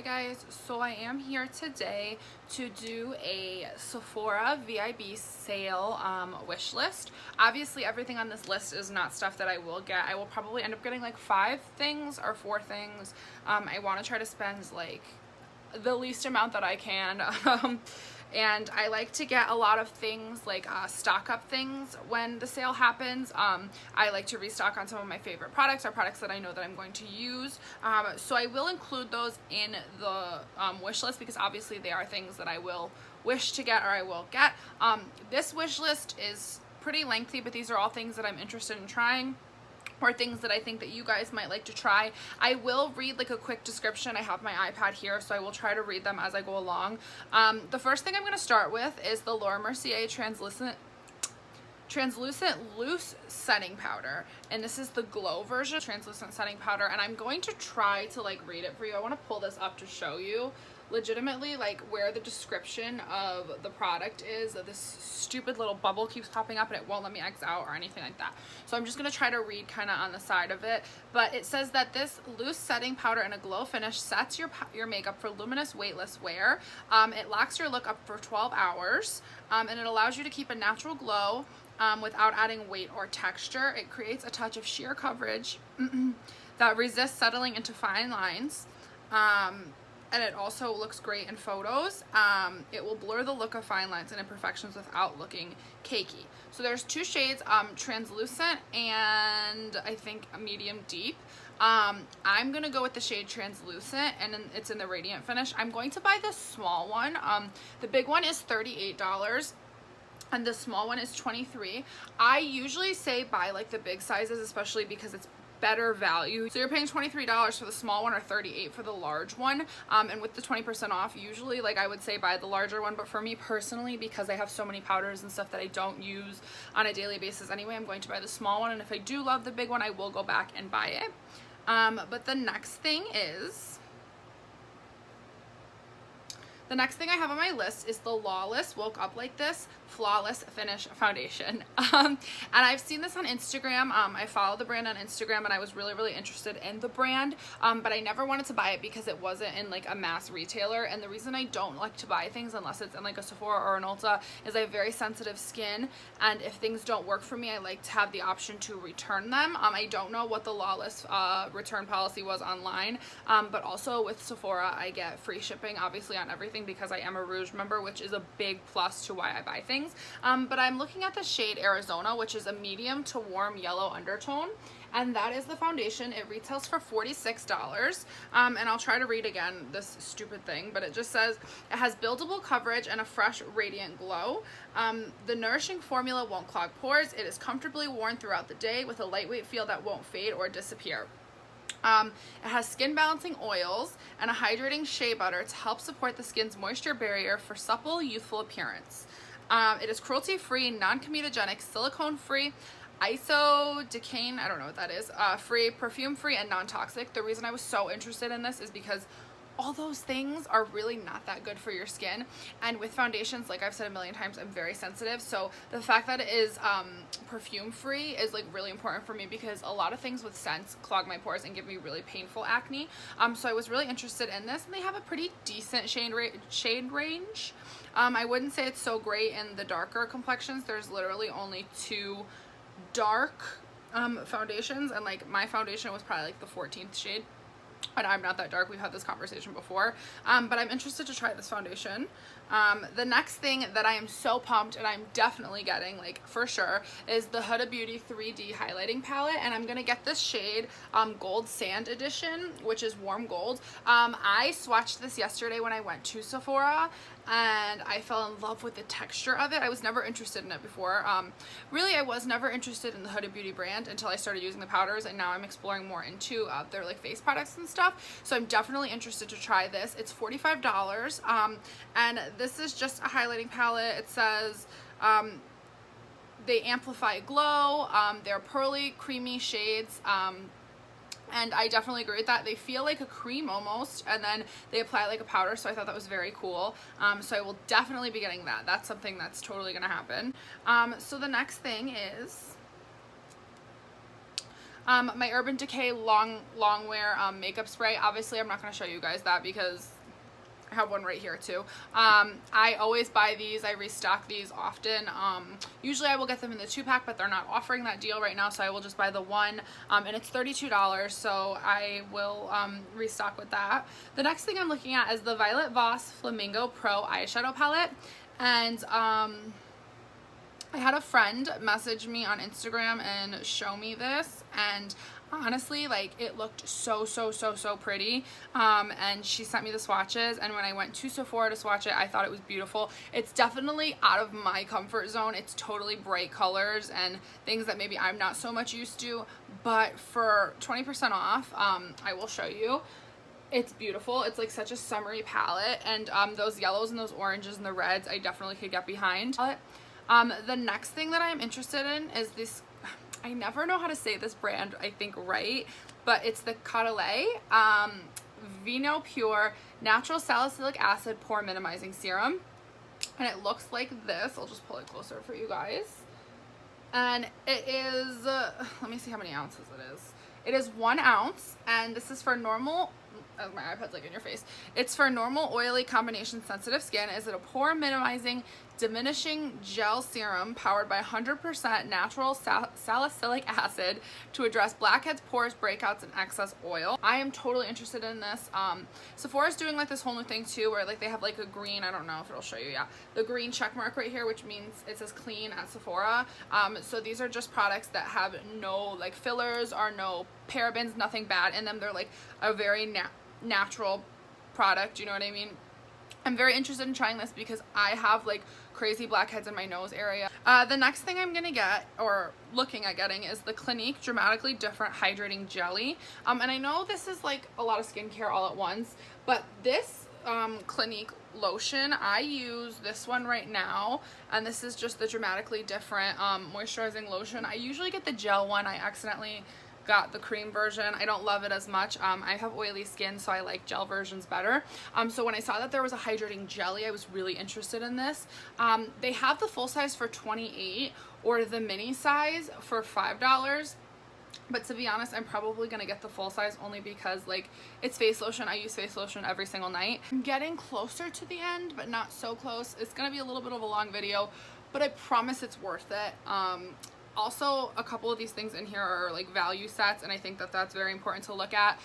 Hi guys, so I am here today to do a Sephora VIB sale wish list. Obviously everything on this list is not stuff that I will get. I will probably end up getting like 5 things or 4 things. I want to try to spend like the least amount that I can. And I like to get a lot of things like stock up things when the sale happens. I like to restock on some of my favorite products or products that I know that I'm going to use. So I will include those in the wish list because obviously they are things that I will wish to get or I will get. This wish list is pretty lengthy, but these are all things that I'm interested in trying, or things that I think that you guys might like to try. I will read like a quick description. I have my iPad here, so I will try to read them as I go along. The first thing I'm going to start with is the Laura Mercier translucent loose setting powder, and this is the glow version translucent setting powder, and I'm going to try to like read it for you. I want to pull this up to show you legitimately like where the description of the product is. This stupid little bubble keeps popping up and it won't let me X out or anything like that, so I'm just going to try to read kind of on the side of it. But it says that this loose setting powder in a glow finish sets your makeup for luminous weightless wear. It locks your look up for 12 hours, and it allows you to keep a natural glow without adding weight or texture. It creates a touch of sheer coverage that resists settling into fine lines. And it also looks great in photos. It will blur the look of fine lines and imperfections without looking cakey. So there's 2 shades, translucent and I think a medium deep. I'm gonna go with the shade translucent, and then it's in the radiant finish. I'm going to buy the small one. The big one is $38. And the small one is $23. I usually say buy like the big sizes, especially because it's better value. So you're paying $23 for the small one or $38 for the large one. And with the 20% off, usually like I would say buy the larger one. But for me personally, because I have so many powders and stuff that I don't use on a daily basis anyway, I'm going to buy the small one. And if I do love the big one, I will go back and buy it. But the next thing I have on my list is the Lawless Woke Up Like This Flawless Finish Foundation. And I've seen this on Instagram. I follow the brand on Instagram, and I was really interested in the brand, but I never wanted to buy it because it wasn't in like a mass retailer. And the reason I don't like to buy things unless it's in like a Sephora or an Ulta is I have very sensitive skin, and if things don't work for me, I like to have the option to return them. I don't know what the Lawless return policy was online, but also with Sephora I get free shipping obviously on everything because I am a Rouge member, which is a big plus to why I buy things. But I'm looking at the shade Arizona, which is a medium to warm yellow undertone, and that is the foundation. It retails for $46. And I'll try to read again this stupid thing, but it just says it has buildable coverage and a fresh radiant glow. The nourishing formula won't clog pores. It is comfortably worn throughout the day with a lightweight feel that won't fade or disappear. It has skin balancing oils and a hydrating shea butter to help support the skin's moisture barrier for supple, youthful appearance. It is cruelty-free, non-comedogenic, silicone-free, isodecane, I don't know what that is, free, perfume-free, and non-toxic. The reason I was so interested in this is because all those things are really not that good for your skin, and with foundations, like I've said a million times, I'm very sensitive, so the fact that it is perfume free is like really important for me because a lot of things with scents clog my pores and give me really painful acne. So I was really interested in this, and they have a pretty decent shade range. I wouldn't say it's so great in the darker complexions. There's literally only 2 dark foundations, and like my foundation was probably like the 14th shade. And I'm not that dark, we've had this conversation before, but I'm interested to try this foundation. The next thing that I am so pumped, and I'm definitely getting, like for sure, is the Huda Beauty 3D highlighting palette, and I'm gonna get this shade Gold Sand Edition, which is warm gold. I swatched this yesterday when I went to Sephora, and I fell in love with the texture of it. I was never interested in it before. Really, I was never interested in the Huda Beauty brand until I started using the powders, and now I'm exploring more into their like face products and stuff. So I'm definitely interested to try this. It's $45, and this is just a highlighting palette. It says they amplify glow. They're pearly, creamy shades. And I definitely agree with that. They feel like a cream almost, and then they apply like a powder, so I thought that was very cool. So I will definitely be getting that. That's something that's totally gonna happen. So the next thing is My Urban Decay long wear makeup spray. Obviously I'm not going to show you guys that because I have one right here too. I always buy these. I restock these often. Usually I will get them in the 2-pack, but they're not offering that deal right now, so I will just buy the one, and it's $32, so I will restock with that. The next thing I'm looking at is the Violet Voss Flamingo Pro eyeshadow palette, and I had a friend message me on Instagram and show me this, and honestly, like, it looked so pretty, and she sent me the swatches, and when I went to Sephora to swatch it, I thought it was beautiful. It's definitely out of my comfort zone. It's totally bright colors and things that maybe I'm not so much used to, but for 20% off, I will show you. It's beautiful. It's like such a summery palette, and those yellows and those oranges and the reds I definitely could get behind. The next thing that I'm interested in is this, I never know how to say this brand, I think, right, but it's the Caudalie Vino Pure Natural Salicylic Acid Pore Minimizing Serum, and it looks like this. I'll just pull it closer for you guys, and it is, let me see how many ounces it is. It is 1 ounce, and this is for normal, oh, my iPad's like in your face. It's for normal, oily, combination sensitive skin. Is it a pore minimizing diminishing gel serum powered by 100% natural salicylic acid to address blackheads, pores, breakouts, and excess oil. I am totally interested in this. Sephora's doing like this whole new thing too, where like they have like a green, I don't know if it'll show you, yeah, the green check mark right here, which means it says clean at Sephora. So these are just products that have no like fillers or no parabens, nothing bad in them. They're like a very natural product, you know what I mean? I'm very interested in trying this because I have like crazy blackheads in my nose area. The next thing I'm gonna get, or looking at getting, is the Clinique Dramatically Different Hydrating Jelly. And I know this is like a lot of skincare all at once, but this Clinique lotion, I use this one right now, and this is just the Dramatically Different moisturizing lotion. I usually get the gel one. I accidentally got the cream version. I don't love it as much. I have oily skin, so I like gel versions better. So when I saw that there was a hydrating jelly, I was really interested in this. They have the full size for $28 or the mini size for $5. But to be honest, I'm probably gonna get the full size only because like it's face lotion. I use face lotion every single night. I'm getting closer to the end, but not so close. It's gonna be a little bit of a long video, but I promise it's worth it. Also, a couple of these things in here are like value sets, and I think that that's very important to look at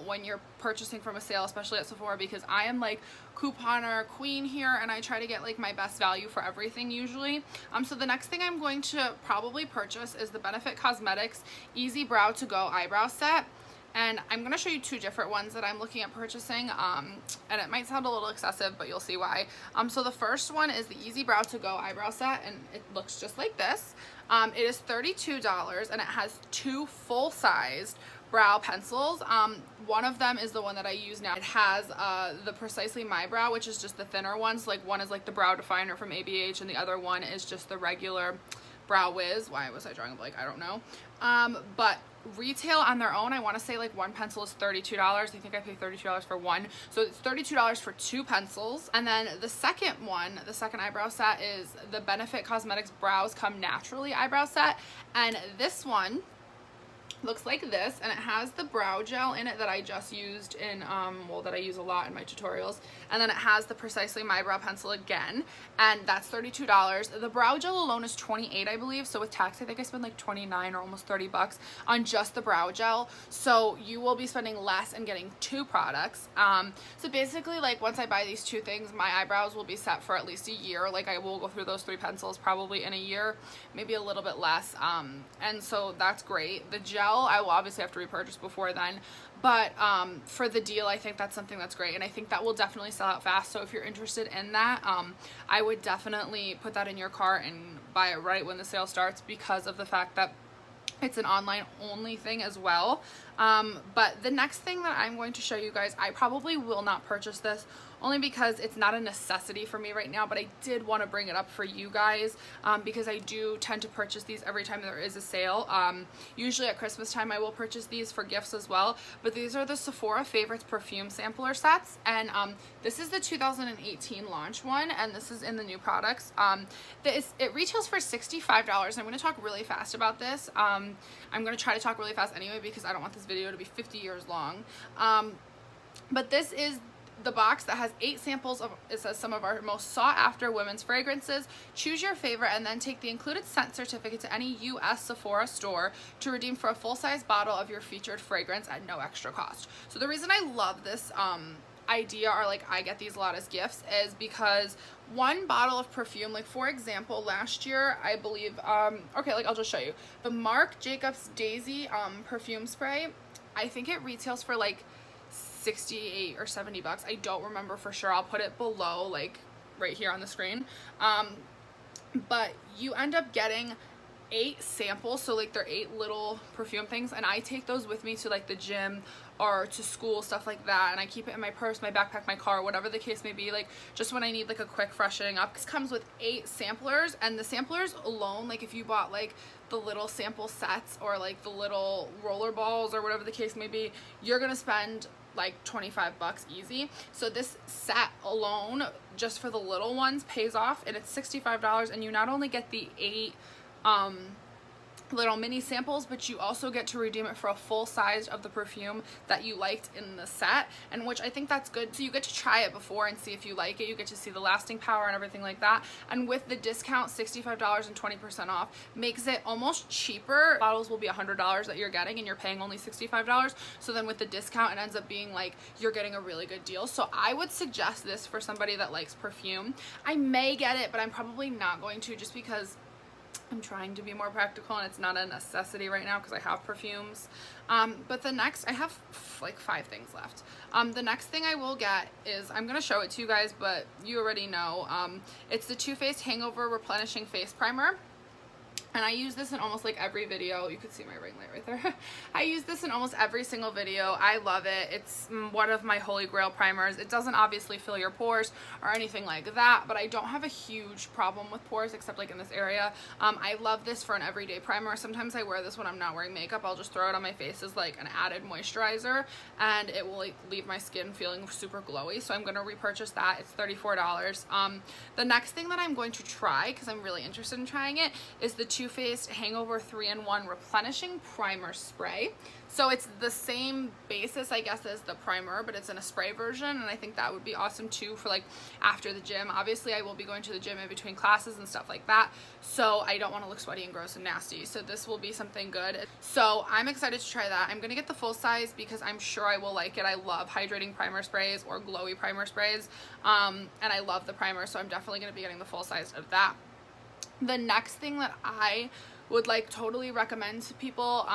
when you're purchasing from a sale, especially at Sephora, because I am like couponer queen here, and I try to get like my best value for everything usually. So the next thing I'm going to probably purchase is the Benefit Cosmetics Easy Brow to Go eyebrow set. And I'm going to show you two different ones that I'm looking at purchasing, and it might sound a little excessive, but you'll see why. So the first one is the Easy Brow to Go eyebrow set, and it looks just like this. It is $32, and it has 2 full-sized brow pencils. One of them is the one that I use now. It has the Precisely My Brow, which is just the thinner ones. Like one is like the brow definer from ABH, and the other one is just the regular Brow Wiz. Why was I drawing a blank? I don't know. But retail on their own, I want to say like one pencil is $32. I think I paid $32 for one, so it's $32 for 2 pencils. And then the second one, the second eyebrow set, is the Benefit Cosmetics Brows Come Naturally eyebrow set, and this one looks like this, and it has the brow gel in it that I just used in well, that I use a lot in my tutorials, and then it has the Precisely My Brow pencil again, and that's $32. The brow gel alone is $28, I believe, so with tax I think I spent like $29 or almost $30 on just the brow gel, so you will be spending less and getting 2 products. So basically, like, once I buy these 2 things, my eyebrows will be set for at least a year. Like, I will go through those 3 pencils probably in a year, maybe a little bit less, and so that's great. The gel I will obviously have to repurchase before then, but for the deal, I think that's something that's great, and I think that will definitely sell out fast. So if you're interested in that, I would definitely put that in your cart and buy it right when the sale starts, because of the fact that it's an online only thing as well. But the next thing that I'm going to show you guys, I probably will not purchase this only because it's not a necessity for me right now, but I did want to bring it up for you guys because I do tend to purchase these every time there is a sale. Usually at Christmas time I will purchase these for gifts as well, but these are the Sephora Favorites perfume sampler sets, and this is the 2018 launch one, and this is in the new products. It retails for $65. I'm going to talk really fast about this. I'm going to try to talk really fast anyway because I don't want this video to be 50 years long. But this is the box that has 8 samples of, it says, some of our most sought after women's fragrances. Choose your favorite and then take the included scent certificate to any US Sephora store to redeem for a full-size bottle of your featured fragrance at no extra cost. So the reason I love this idea, or like I get these a lot as gifts, is because one bottle of perfume, like for example last year I believe okay, like I'll just show you the Marc Jacobs Daisy perfume spray. I think it retails for like 68 or 70 bucks. I don't remember for sure. I'll put it below, like right here on the screen. But you end up getting 8 samples, so like they're 8 little perfume things, and I take those with me to like the gym or to school, stuff like that, and I keep it in my purse, my backpack, my car, whatever the case may be, like just when I need like a quick freshening up. This comes with 8 samplers, and the samplers alone, like if you bought like the little sample sets or like the little roller balls or whatever the case may be, you're gonna spend like 25 bucks easy. So this set alone, just for the little ones, pays off, and it's $65, and you not only get the 8 little mini samples, but you also get to redeem it for a full size of the perfume that you liked in the set, and which I think that's good. So you get to try it before and see if you like it. You get to see the lasting power and everything like that, and with the discount, $65 and 20% off makes it almost cheaper. Bottles will be $100 that you're getting and you're paying only $65, so then with the discount it ends up being like you're getting a really good deal. So I would suggest this for somebody that likes perfume. I may get it, but I'm probably not going to, just because I'm trying to be more practical and it's not a necessity right now because I have perfumes. But the next, I have like 5 things left. The next thing I will get is, I'm going to show it to you guys, but you already know. It's the Too Faced Hangover Replenishing Face Primer. And I use this in almost like every video. You could see my ring light right there. I use this in almost every single video. I love it. It's one of my holy grail primers. It doesn't obviously fill your pores or anything like that, but I don't have a huge problem with pores except like in this area. I love this for an everyday primer. Sometimes I wear this when I'm not wearing makeup. I'll just throw it on my face as like an added moisturizer, and it will like leave my skin feeling super glowy. So I'm going to repurchase that. It's $34. The next thing that I'm going to try, because I'm really interested in trying it, is the Too Faced Hangover 3-in-1 Replenishing Primer Spray. So it's the same basis, I guess, as the primer, but it's in a spray version, and I think that would be awesome too for like after the gym. Obviously I will be going to the gym in between classes and stuff like that, so I don't want to look sweaty and gross and nasty, so this will be something good. So I'm excited to try that. I'm gonna get the full size because I'm sure I will like it. I love hydrating primer sprays or glowy primer sprays, and I love the primer, so I'm definitely gonna be getting the full size of that. The next thing that I would like totally recommend to people,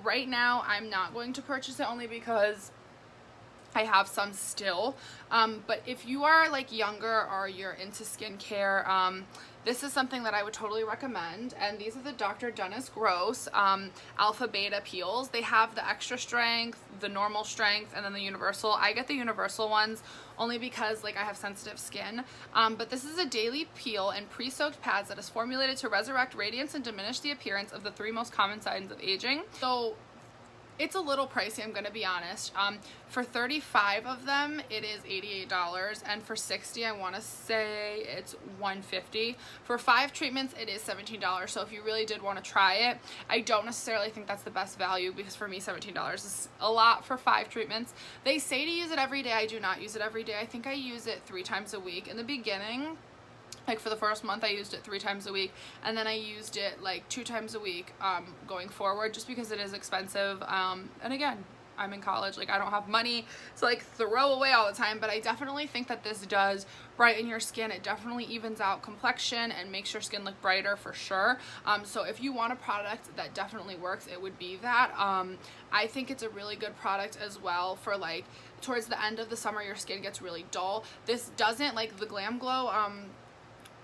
right now I'm not going to purchase it only because I have some still, but if you are like younger or you're into skincare, this is something that I would totally recommend. And these are the Dr. Dennis Gross Alpha Beta Peels. They have the extra strength, the normal strength, and then the universal. I get the universal ones only because like I have sensitive skin, but this is a daily peel and pre-soaked pads that is formulated to resurrect radiance and diminish the appearance of the 3 most common signs of aging. So it's a little pricey, I'm gonna be honest. For 35 of them, it is $88, and for 60, I wanna say it's $150. For 5 treatments, it is $17. So if you really did wanna try it, I don't necessarily think that's the best value, because for me, $17 is a lot for 5 treatments. They say to use it every day. I do not use it every day. I think I use it 3 times a week. In the beginning, like for the first month, I used it 3 times a week, and then I used it like 2 times a week going forward, just because it is expensive. And again, I'm in college, like I don't have money to like throw away all the time, but I definitely think that this does brighten your skin. It definitely evens out complexion and makes your skin look brighter for sure. So if you want a product that definitely works, it would be that. I think it's a really good product as well for like towards the end of the summer, your skin gets really dull. This doesn't, like the Glam Glow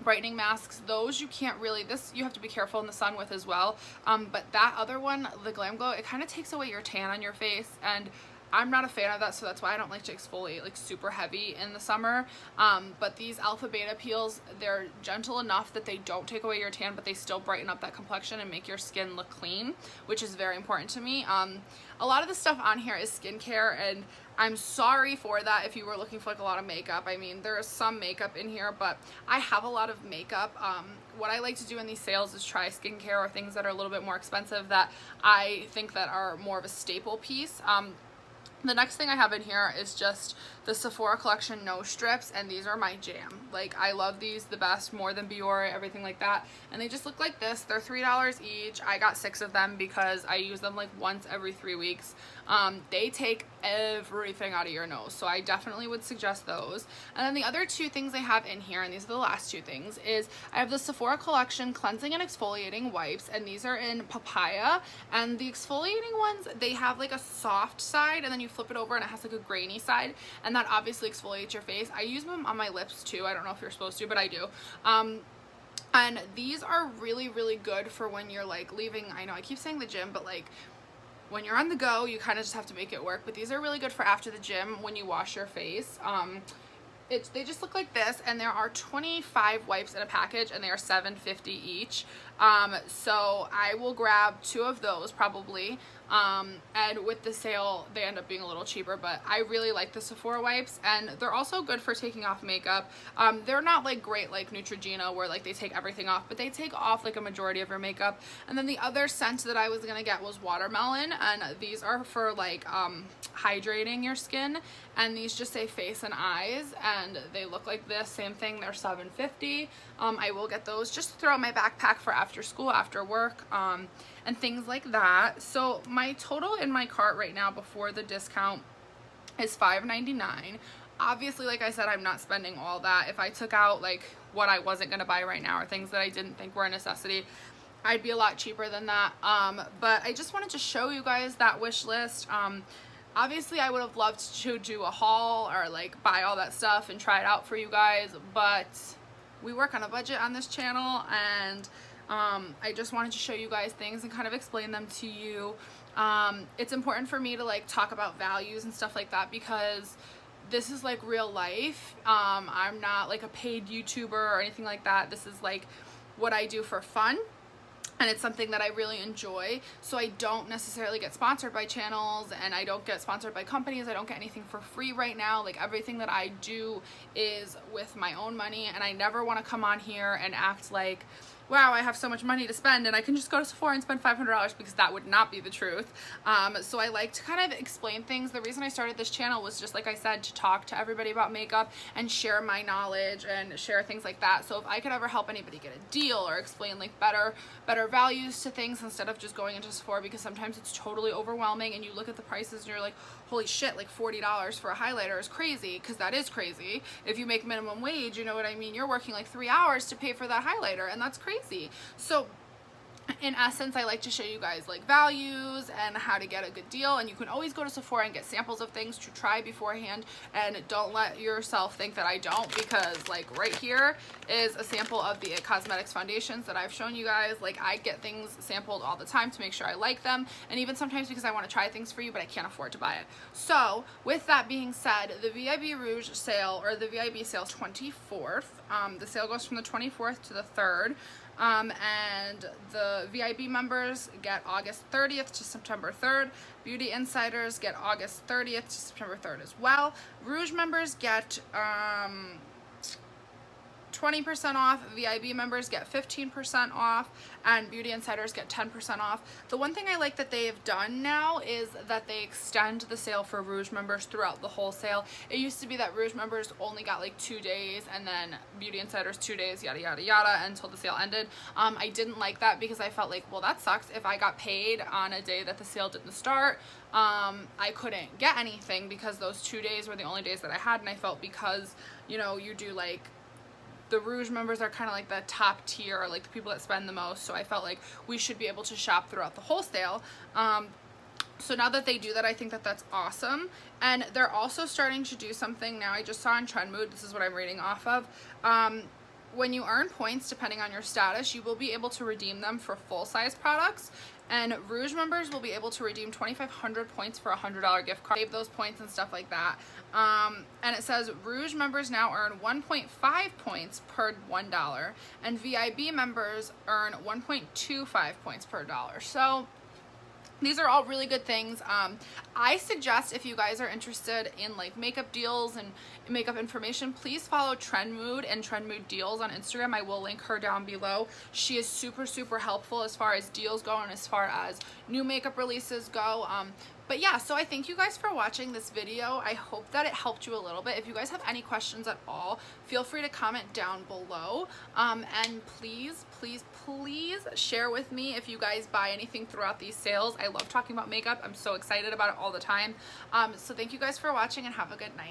brightening masks, those you can't really, this you have to be careful in the sun with as well, but that other one, the Glam Glow, it kind of takes away your tan on your face, and I'm not a fan of that, so that's why I don't like to exfoliate like super heavy in the summer. But these alpha beta peels, they're gentle enough that they don't take away your tan, but they still brighten up that complexion and make your skin look clean, which is very important to me. A lot of the stuff on here is skincare, and I'm sorry for that if you were looking for like a lot of makeup. I mean, there is some makeup in here, but I have a lot of makeup. What I like to do in these sales is try skincare or things that are a little bit more expensive that I think that are more of a staple piece. The next thing I have in here is just the Sephora collection nose strips, and these are my jam. Like, I love these the best, more than Biore, everything like that. And they just look like this. They're $3 each. I got 6 of them because I use them like once every 3 weeks. They take everything out of your nose, so I definitely would suggest those. And then the other 2 things I have in here, and these are the last 2 things, is I have the Sephora collection cleansing and exfoliating wipes, and these are in papaya. And the exfoliating ones, they have like a soft side, and then you flip it over and it has like a grainy side, and that obviously exfoliates your face. I use them on my lips too. I don't know if you're supposed to, but I do. And these are really, really good for when you're like leaving, I know I keep saying the gym, but like when you're on the go, you kind of just have to make it work. But these are really good for after the gym when you wash your face. They just look like this, and there are 25 wipes in a package, and they are $7.50 each. So I will grab 2 of those probably. And with the sale, they end up being a little cheaper, but I really like the Sephora wipes, and they're also good for taking off makeup. They're not like great like Neutrogena where like they take everything off, but they take off like a majority of your makeup. And then the other scent that I was gonna get was watermelon, and these are for like hydrating your skin, and these just say face and eyes, and they look like this. Same thing, they're $7.50. I will get those just to throw in my backpack for after school, after work, and things like that. So my total in my cart right now before the discount is $5.99. Obviously, like I said, I'm not spending all that. If I took out like what I wasn't gonna buy right now or things that I didn't think were a necessity, I'd be a lot cheaper than that. But I just wanted to show you guys that wish list. Obviously, I would have loved to do a haul or like buy all that stuff and try it out for you guys, but we work on a budget on this channel, and I just wanted to show you guys things and kind of explain them to you. It's important for me to like talk about values and stuff like that because this is like real life. I'm not like a paid YouTuber or anything like that. This is like what I do for fun, and it's something that I really enjoy. So I don't necessarily get sponsored by channels, and I don't get sponsored by companies. I don't get anything for free right now. Like, everything that I do is with my own money, and I never want to come on here and act like, wow, I have so much money to spend and I can just go to Sephora and spend $500, because that would not be the truth. So I like to kind of explain things. The reason I started this channel was just like I said, to talk to everybody about makeup and share my knowledge and share things like that. So if I could ever help anybody get a deal or explain like better values to things instead of just going into Sephora, because sometimes it's totally overwhelming and you look at the prices and you're like, holy shit, like $40 for a highlighter is crazy, because that is crazy. If you make minimum wage, you know what I mean? You're working like 3 hours to pay for that highlighter, and that's crazy. So in essence, I like to show you guys like values and how to get a good deal, and you can always go to Sephora and get samples of things to try beforehand, and don't let yourself think that I don't, because like right here is a sample of the IT Cosmetics foundations that I've shown you guys. Like, I get things sampled all the time to make sure I like them, and even sometimes because I want to try things for you but I can't afford to buy it. So with that being said, the VIB Rouge sale, or the VIB sale, 24th. The sale goes from the 24th to the 3rd. And the VIB members get August 30th to September 3rd. Beauty Insiders get August 30th to September 3rd as well. Rouge members get 20% off, VIB members get 15% off, and Beauty Insiders get 10% off. The one thing I like that they have done now is that they extend the sale for Rouge members throughout the whole sale. It used to be that Rouge members only got like 2 days, and then Beauty Insiders 2 days, yada yada yada, until the sale ended. I didn't like that because I felt like, well, that sucks. If I got paid on a day that the sale didn't start, I couldn't get anything, because those 2 days were the only days that I had, and I felt, because, you know, you do like, the Rouge members are kind of like the top tier, like the people that spend the most, so I felt like we should be able to shop throughout the whole sale. So now that they do that, I think that that's awesome. And they're also starting to do something now. I just saw in Trend Mood, this is what I'm reading off of. when you earn points, depending on your status, you will be able to redeem them for full-size products. And Rouge members will be able to redeem 2,500 points for a $100 gift card. Save those points and stuff like that. And it says Rouge members now earn 1.5 points per $1, and VIB members earn 1.25 points per dollar. So these are all really good things. I suggest if you guys are interested in like makeup deals and makeup information, please follow Trend Mood and Trend Mood Deals on Instagram. I will link her down below. She is super, super helpful as far as deals go and as far as new makeup releases go. But yeah, so I thank you guys for watching this video. I hope that it helped you a little bit. If you guys have any questions at all, feel free to comment down below. And please, please, please share with me if you guys buy anything throughout these sales. I love talking about makeup. I'm so excited about it all the time. So thank you guys for watching and have a good night.